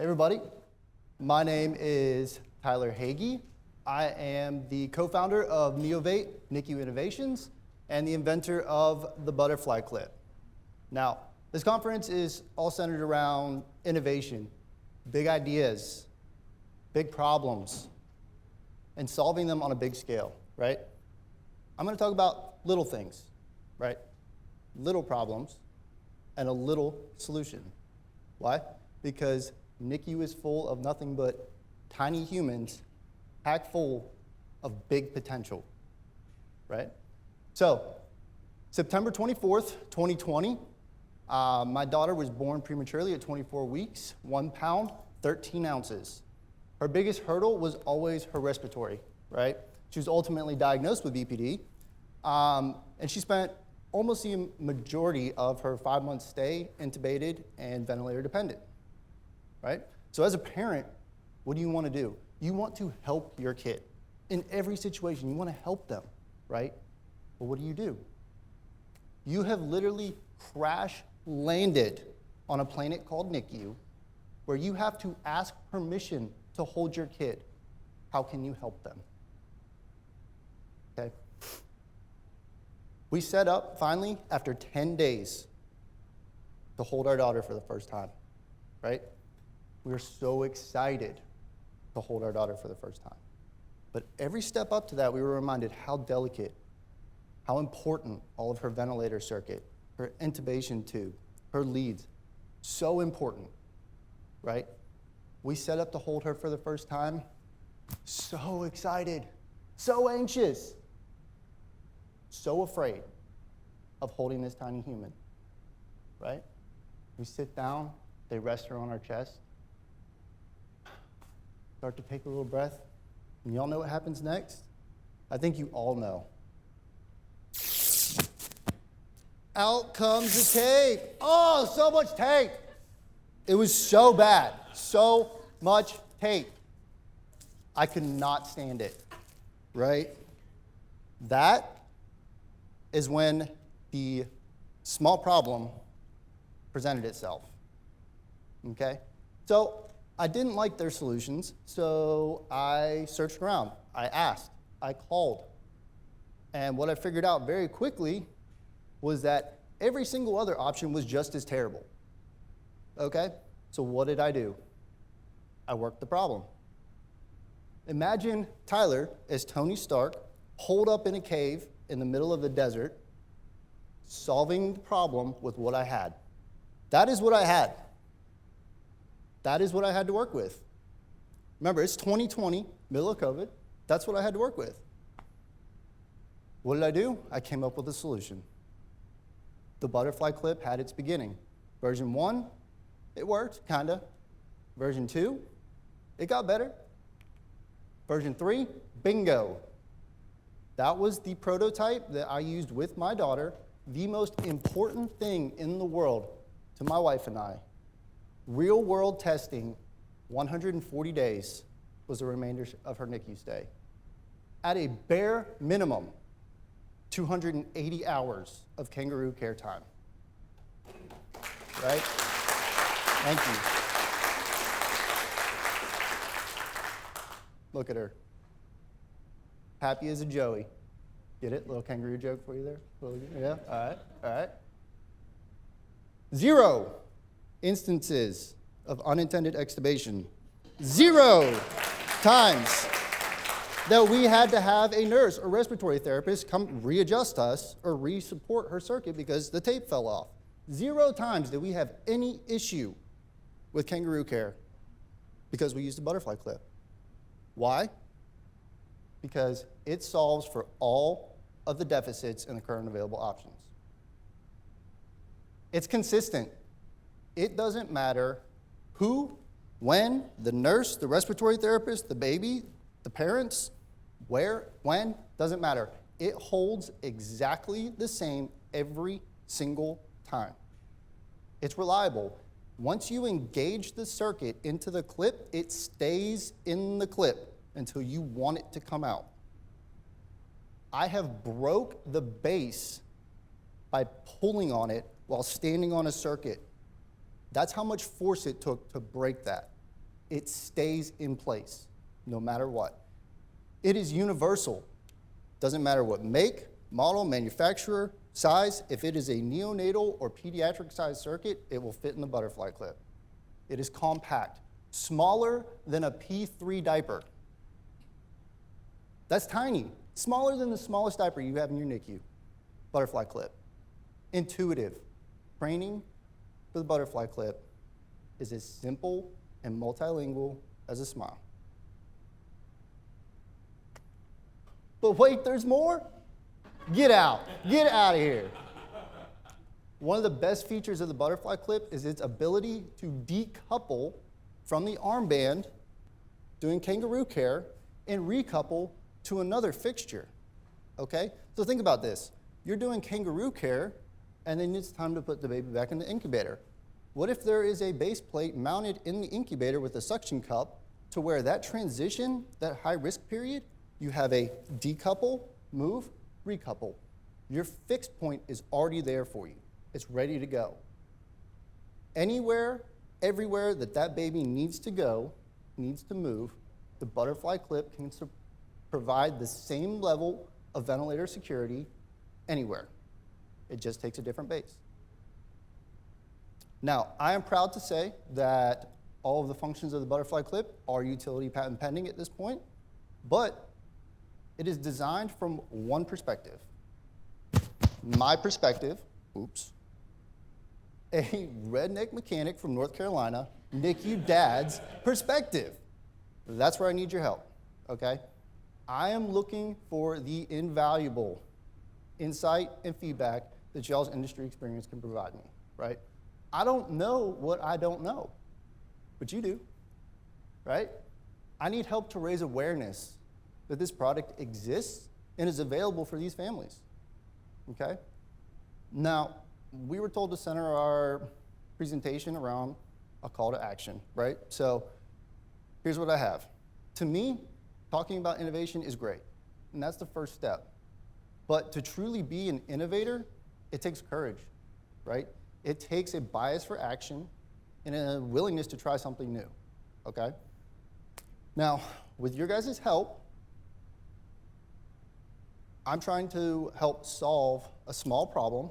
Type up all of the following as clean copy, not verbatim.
Hey everybody, my name is Tyler Hagy. I am the co-founder of Neovate NICU Innovations and the inventor of the butterfly clip. Now, this conference is all centered around innovation, big ideas, big problems, and solving them on a big scale, right? I'm going to talk about little things, right? Little problems and a little solution. Why? Because NICU is full of nothing but tiny humans packed full of big potential, right? So, September 24th, 2020, my daughter was born prematurely at 24 weeks, 1 pound, 13 ounces. Her biggest hurdle was always her respiratory, right? She was ultimately diagnosed with BPD, and she spent almost the majority of her 5-month stay intubated and ventilator dependent, right? So as a parent, what do you want to do? You want to help your kid. In every situation, you want to help them, right? But what do? You have literally crash landed on a planet called NICU where you have to ask permission to hold your kid. How can you help them? Okay. We set up, finally, after 10 days, to hold our daughter for the first time, right? We were so excited to hold our daughter for the first time. But every step up to that, we were reminded how delicate, how important all of her ventilator circuit, her intubation tube, her leads, so important, right? We set up to hold her for the first time, so excited, so anxious, so afraid of holding this tiny human, right? We sit down, they rest her on our chest, start to take a little breath, and y'all know what happens next? I think you all know. Out comes the tape. Oh, so much tape. It was so bad, so much tape. I could not stand it, right? That is when the small problem presented itself, okay? So I didn't like their solutions, so I searched around. I asked, I called. And what I figured out very quickly was that every single other option was just as terrible, okay? So what did I do? I worked the problem. Imagine Tyler as Tony Stark, holed up in a cave in the middle of the desert, solving the problem with what I had. That is what I had. That is what I had to work with. Remember, it's 2020, middle of COVID. That's what I had to work with. What did I do? I came up with a solution. The butterfly clip had its beginning. Version 1, it worked, kinda. Version 2, it got better. Version 3, bingo. That was the prototype that I used with my daughter, the most important thing in the world to my wife and I. Real world testing, 140 days was the remainder of her NICU stay. At a bare minimum, 280 hours of kangaroo care time. Right? Thank you. Look at her. Happy as a Joey. Get it? Little kangaroo joke for you there? Yeah? All right. 0 instances of unintended extubation. 0 times that we had to have a nurse or respiratory therapist come readjust us or re-support her circuit because the tape fell off. 0 times did we have any issue with kangaroo care because we used a butterfly clip. Why? Because it solves for all of the deficits in the current available options. It's consistent. It doesn't matter who, when, the nurse, the respiratory therapist, the baby, the parents, where, when, doesn't matter. It holds exactly the same every single time. It's reliable. Once you engage the circuit into the clip, it stays in the clip until you want it to come out. I have broke the base by pulling on it while standing on a circuit. That's how much force it took to break that. it stays in place no matter what. It is universal. Doesn't matter what make, model, manufacturer, size. If it is a neonatal or pediatric size circuit, it will fit in the butterfly clip. It is compact, smaller than a P3 diaper. That's tiny, smaller than the smallest diaper you have in your NICU. Butterfly clip. Intuitive. Training for the butterfly clip is as simple and multilingual as a smile. But wait, there's more? Get out of here. One of the best features of the butterfly clip is its ability to decouple from the armband doing kangaroo care and recouple to another fixture, okay? So think about this. You're doing kangaroo care, and then it's time to put the baby back in the incubator. What if there is a base plate mounted in the incubator with a suction cup to where that transition, that high risk period, you have a decouple, move, recouple. Your fixed point is already there for you. It's ready to go. Anywhere, everywhere that baby needs to go, needs to move, the butterfly clip can provide the same level of ventilator security anywhere. It just takes a different base. Now, I am proud to say that all of the functions of the butterfly clip are utility patent pending at this point, but it is designed from one perspective. My perspective, oops, a redneck mechanic from North Carolina, NICU dad's perspective. That's where I need your help, okay? I am looking for the invaluable insight and feedback that y'all's industry experience can provide me, right? I don't know what I don't know, but you do, right? I need help to raise awareness that this product exists and is available for these families, okay? Now, we were told to center our presentation around a call to action, right? So here's what I have. To me, talking about innovation is great, and that's the first step. But to truly be an innovator, it takes courage, right? It takes a bias for action and a willingness to try something new, okay? Now, with your guys' help, I'm trying to help solve a small problem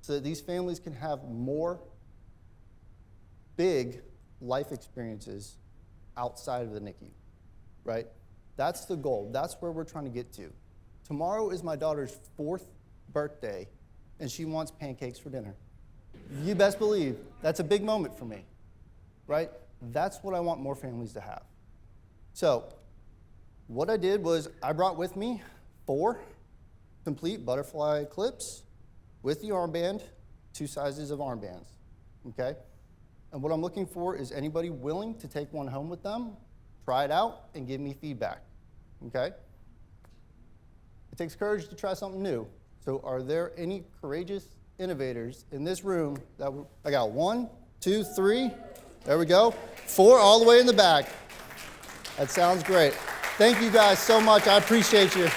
so that these families can have more big life experiences outside of the NICU, right? That's the goal. That's where we're trying to get to. Tomorrow is my daughter's 4th birthday, and she wants pancakes for dinner. You best believe that's a big moment for me, right? That's what I want more families to have. So what I did was I brought with me 4 complete butterfly clips with the armband, 2 sizes of armbands, okay? And what I'm looking for is anybody willing to take one home with them, try it out, and give me feedback, okay? It takes courage to try something new. So are there any courageous innovators in this room? I got 1, 2, 3, there we go. 4 all the way in the back. That sounds great. Thank you guys so much. I appreciate you.